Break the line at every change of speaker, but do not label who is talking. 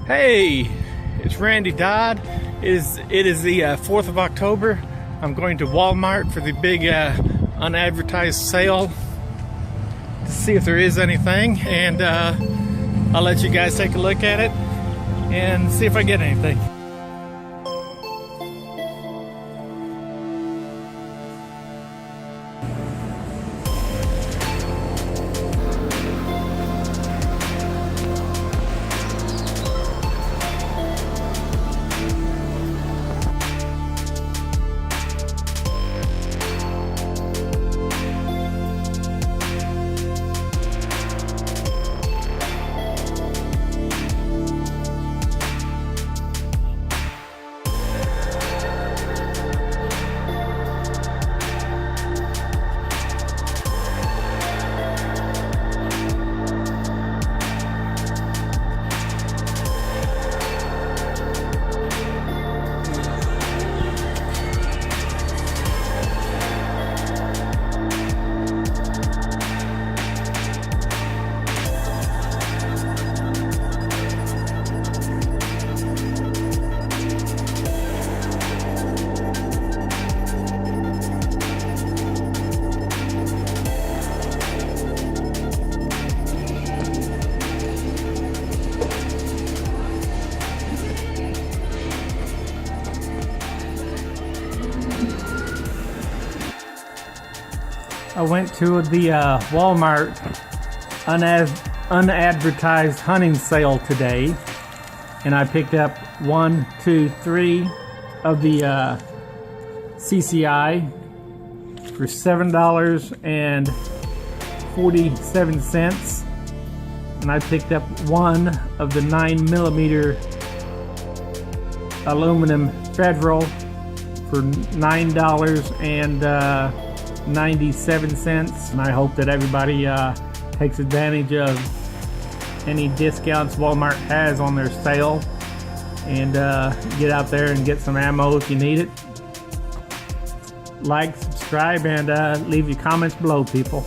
Hey, it's Randy Dodd. It is the 4th of October. I'm going to Walmart for the big unadvertised sale to see if there is anything, and I'll let you guys take a look at it and see if I get anything. I went to the Walmart unadvertised hunting sale today, and I picked up 1, 2, 3 of the CCI for $7.47, and I picked up 1 of the 9mm aluminum Federal for $9.97, and I hope that everybody takes advantage of any discounts Walmart has on their sale, and get out there and get some ammo if you need it. Like, subscribe, and leave your comments below, people.